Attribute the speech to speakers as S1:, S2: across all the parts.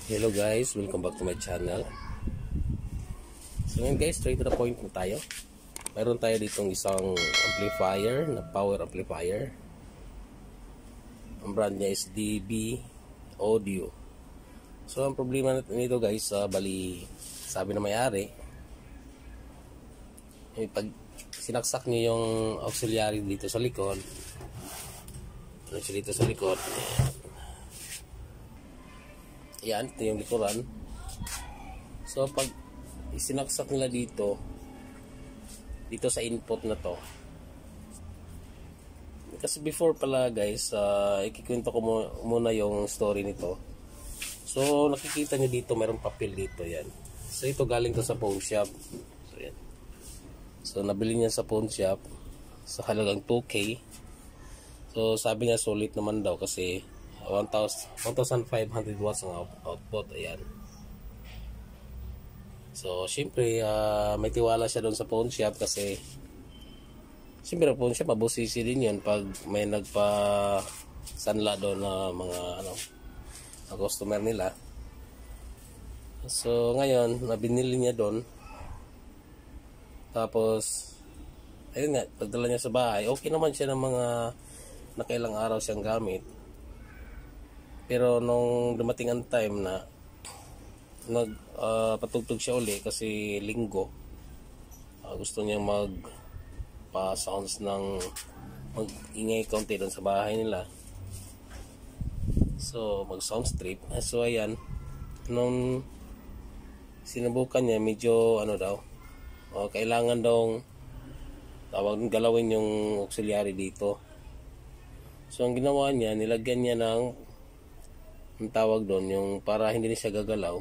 S1: Hello guys, welcome back to my channel. So ngayon guys, straight to the point na tayo. Mayroon tayo ditong isang amplifier na power amplifier. Ang brand niya is DB Audio. So ang problema nito guys, bali sabi na may-ari, pag sinaksak niyo yung auxiliary dito sa likod, ano siya dito sa likod, yan, ito yung likuran. So pag isinaksak nila dito sa input na to, kasi before pala guys, ikikwento ko muna yung story nito. So nakikita nyo dito, mayroong papel dito, yan. So ito galing to sa pawn shop. So yan. So nabili niya sa pawn shop sa halagang 2K. So sabi niya solid naman daw kasi 1,500 watts ang output. Ayan. So syempre may tiwala siya doon sa pawn shop kasi syempre pawn shop mabusisi din yun pag may nagpa-sanla doon na mga na customer nila. So ngayon binili niya doon, tapos ayun nga, pagdala niya sa bahay, okay naman siya ng mga nakailang araw siyang gamit. Pero nung dumating ang time na patugtog siya uli kasi linggo, gusto niya magpa-sounds ng mag-ingay konti doon sa bahay nila. So mag-sound strip. So ayan, nung sinubukan niya, medyo kailangan daw galawin yung auxiliary dito. So ang ginawa niya, nilagyan niya ng ang tawag doon, yung para hindi na siya gagalaw.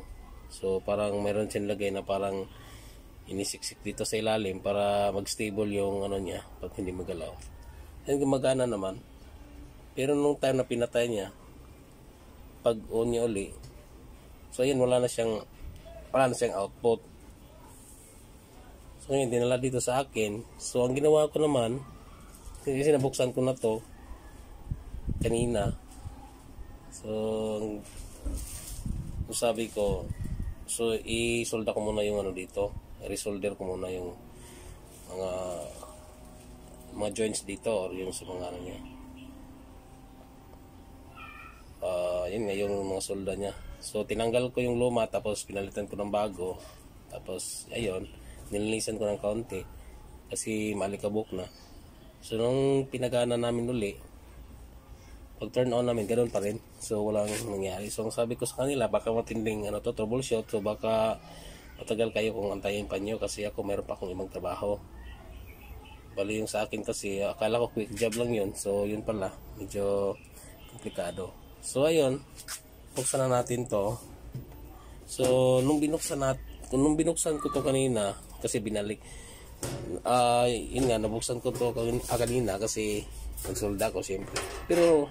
S1: So parang meron siyang lagay na parang inisiksik dito sa ilalim para mag-stable yung niya pag hindi magalaw. Yan, gumagana naman. Pero nung time na pinatay niya, pag on niya uli, so yun, wala na siyang output. So ngayon, dinala dito sa akin. So ang ginawa ko naman, kasi nabuksan ko na to kanina. So sabi ko, so isolda ko muna yung dito, resolder ko muna yung mga joints dito or yung sa mga niya. Yun nga yung mga solda niya. So tinanggal ko yung luma, tapos pinalitan ko ng bago. Tapos ayun, nilinisan ko ng kaunti kasi malikabok na. So nung pinagana namin uli, pag turn on namin, ganoon pa rin. So walang nangyari. So sabi ko sa kanila, baka matinding troubleshoot. So baka matagal kayo kung antayin pa nyo kasi ako meron pa akong ibang trabaho. Bali yung sa akin kasi akala ko quick job lang yun. So yun pala, medyo komplikado. So ayun, buksan na natin to. So nung binuksan ko to kanina, kasi binalik, yun nga, nabuksan ko to kanina kasi nagsolda ko siyempre. Pero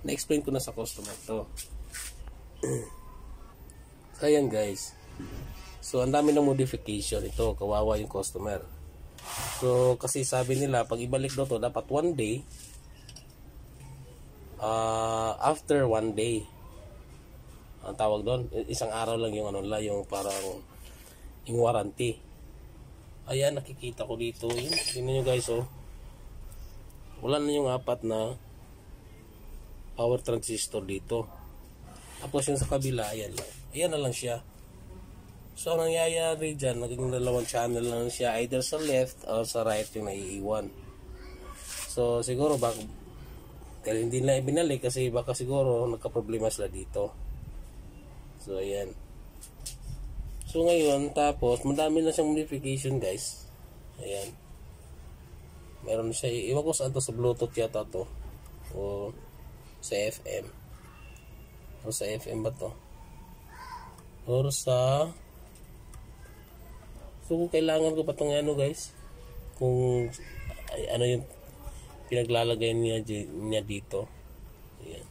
S1: na-explain ko na sa customer to. So ayan guys, so ang dami ng modification ito, kawawa yung customer. So kasi sabi nila, pag ibalik daw to, dapat 1 day, after 1 day, ang tawag doon, isang araw lang yung yung parang yung warranty. Ayan, nakikita ko dito, tingnan nyo guys, wala na yung 4 na power transistor dito. Tapos yung sa kabila, ayan lang. Ayan na lang siya. So ang nangyayari dyan, naging dalawang channel lang siya, either sa left or sa right yung naiiwan. So siguro dahil hindi na ibinalik kasi baka siguro nagka-problema sila dito. So ayan. So ngayon, tapos madami na siyang modification guys. Ayan. Meron siya, iwan ko saan to, sa Bluetooth yata to o sa FM, o sa FM ba to, or sa, so kung kailangan ko pa itong guys, kung yung pinaglalagay niya dito. Ayan.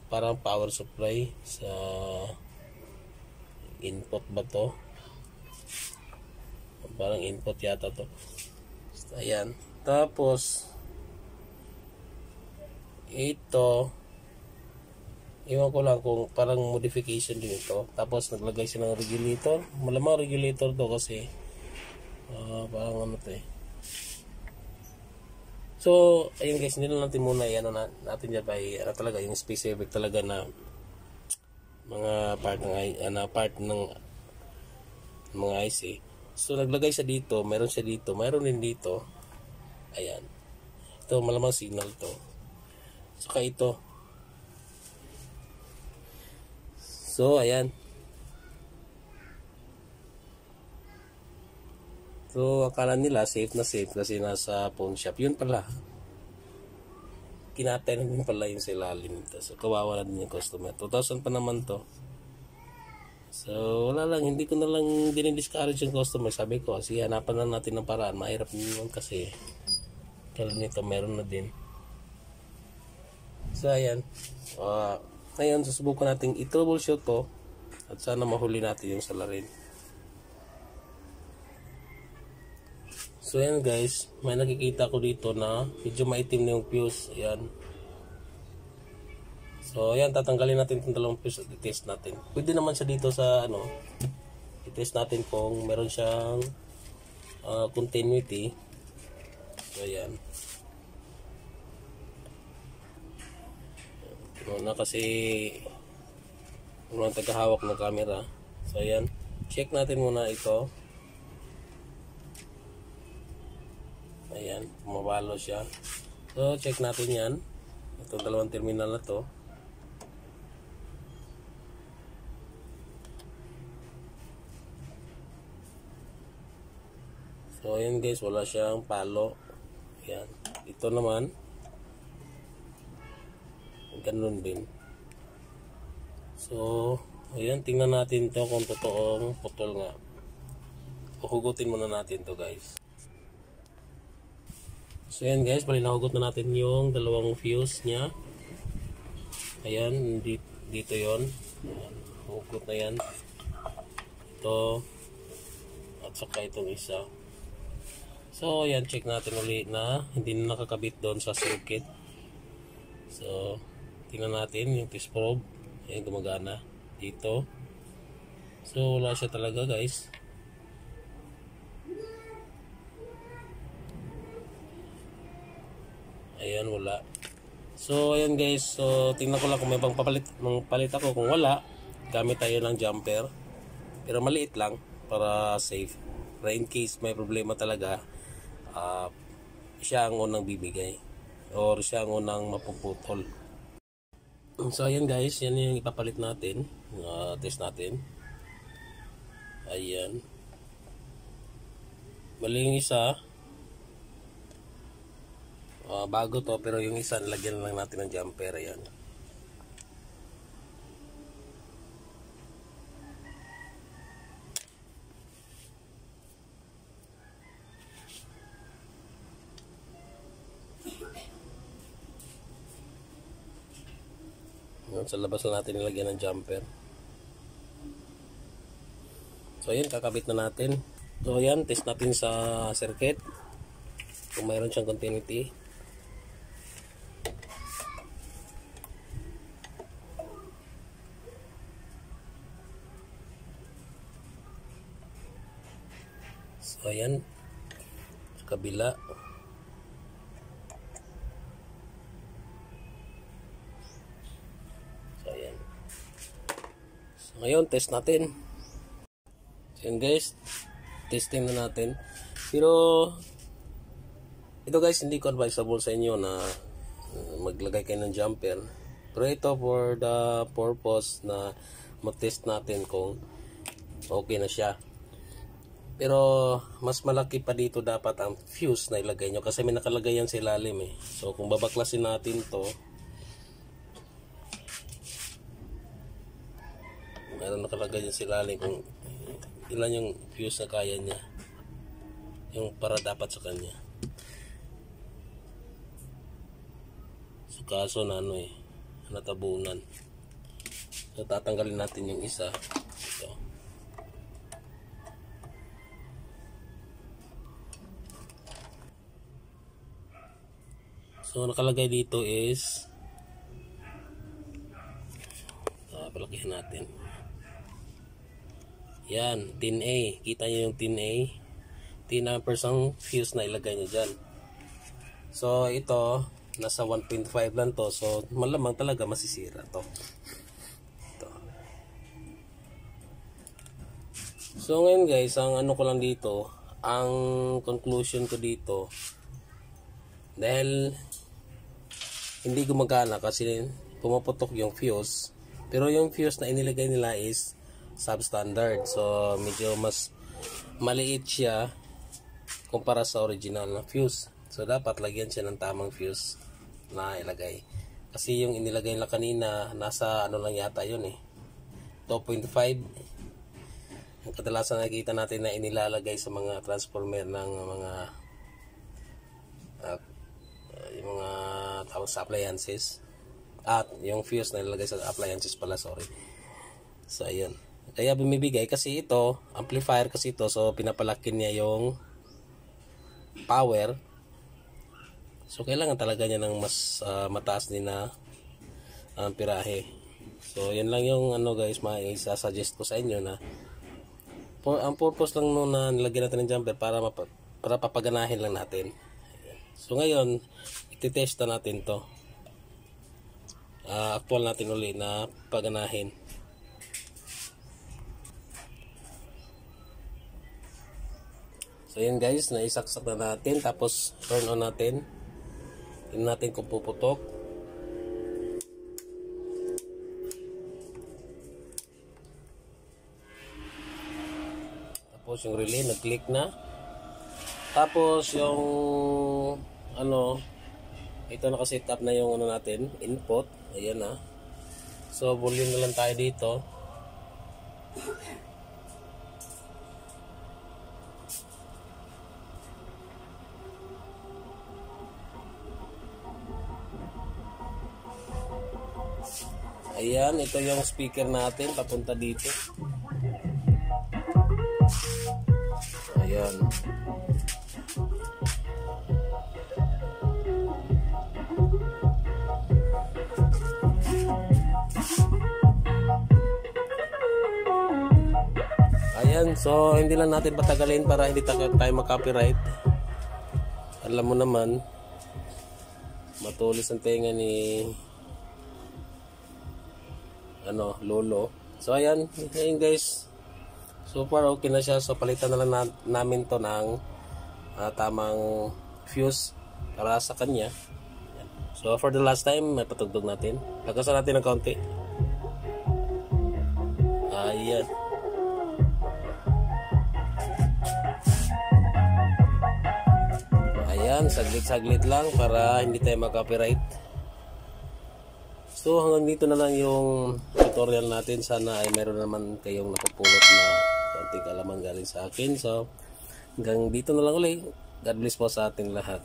S1: Parang power supply sa input ba to, parang input yata to. Ayan. Tapos ito Iwan ko lang kung parang modification din ito. Tapos naglagay siya ng regulator. Malamang regulator to kasi parang ano to eh. So, ayun guys, hindi na natin muna natin dyan by talaga yung specific talaga na mga part ng mga IC. So, naglagay siya dito, mayroon siya dito, mayroon din dito. Ayan. Ito, malamang signal to. Saka ito. So, ayan. So, akala nila safe na safe kasi nasa pawn shop. Yun pala. Kinatay na din pala yung silalim nito. So, kawawa na din yung customer. 2,000 pa naman to. So, wala lang. Hindi ko na lang dinidiscourage yung customer. Sabi ko, kasi hanapan na natin ng paraan. Mahirap naman kasi. Kala nito, meron na din. So, ayan. Ngayon, susubukan natin i-troubleshoot to. At sana mahuli natin yung salarin. So ayan guys, may nakikita ko dito na medyo maitim na yung fuse. Ayan. So ayan, tatanggalin natin itong dalawang fuse at i-test natin. Pwede naman siya dito sa i-test natin kung meron siyang continuity. So ayan. Una kasi walang tagahawak ng camera. So ayan, check natin muna ito. Ayan, mabalo siya. So, check natin yan. Itong dalawang terminal na to. So, ayan guys, wala siyang palo. Ayan. Ito naman, ganun din. So, ayan, tingnan natin to kung totoong putol nga. Hugutin muna natin to guys. So ayan guys, bali nahugot na natin yung dalawang fuse niya. Ayan, dito yon. Hugot na yan. Ito. At saka itong isa. So ayan, check natin ulit na hindi na nakakabit doon sa circuit. So, tingnan natin yung test probe. Ayan, gumagana. Dito. So wala siya talaga guys. Ayan, wala. So, ayan guys. So, tingnan ko lang kung may bang palit ako. Kung wala, gamit tayo ng jumper. Pero maliit lang para safe. Para in case may problema talaga, siya ang unang bibigay. Or siya ang unang mapuputol. So, ayan guys. Yan yung ipapalit natin. Test natin. Ayan. Bali yung isa. Bago to, pero yung isa lagyan lang natin ng jumper. Ayan. Sa labas na natin nilagyan ng jumper. So ayan, kakabit na natin. So ayan, test natin sa circuit kung mayroon siyang continuity. So ayan, sa kabila. So ayan. So ngayon, test natin. So ayan guys, testing na natin. Pero ito guys, hindi ko advisable sa inyo na maglagay kayo ng jumper. Pero ito for the purpose na mag-test natin kung okay na siya. Pero mas malaki pa dito dapat ang fuse na ilagay nyo kasi may nakalagay yan sa ilalim eh. So kung babaklasin natin to, meron nakalagay yan sa ilalim kung ilan yung fuse na kaya niya, yung para dapat sa kanya. So kaso na natabunan. So tatanggalin natin yung isa. Ito. So nakalagay dito is Palakihan natin. Yan, 10A. Kita nyo yung 10A. 10 amperes ang fuse na ilagay nyo dyan. So, ito, nasa 1.5 lang to. So, malamang talaga masisira to. Ito. So, ngayon guys, ang ano ko lang dito, ang conclusion ko dito, dahil hindi gumagana kasi pumuputok yung fuse. Pero yung fuse na inilagay nila is substandard. So, medyo mas maliit siya kumpara sa original na fuse. So, dapat lagyan siya ng tamang fuse na ilagay. Kasi yung inilagay nila kanina, nasa ano lang yata yun 2.5. Ang kadalasan nakikita natin na inilalagay sa mga transformer ng mga yung mga tawag sa appliances. At yung fuse na ilalagay sa appliances pala, sorry. So, ayun. Kaya bumibigay kasi ito, amplifier kasi ito, so pinapalaki niya yung power. So kailangan talaga niya ng mas mataas din na amperahe. So yan lang yung ano guys, maisa-suggest ko sa inyo na ang purpose lang no na nilagyan natin ng jumper para papaganahin lang natin. So ngayon, ititesta natin to. Actual natin uli na paganahin. So yun guys, naisaksak na natin, tapos turn on natin. Tingnan natin kung puputok. Tapos yung relay nag-click na. Tapos yung ano, ito naka-set up na yung ano natin, input. Ayan na. So volume na lang tayo dito. Ayan, ito yung speaker natin papunta dito. Ayan. Ayan, so hindi lang natin patagalin para hindi tayo mag-copyright. Alam mo naman, matulis ang tenga ni lolo. So ayan guys, so far okay na siya. So palitan na lang namin to ng tamang fuse para sa kanya. So for the last time, may patugtog natin, lagasan natin ng konti. Ayan. Ayan, saglit-saglit lang para hindi tayo mag-copyright. So hanggang dito na lang yung tutorial natin. Sana ay meron naman kayong nakapulot na konting kalaman galing sa akin. So hanggang dito na lang ulit. God bless po sa ating lahat.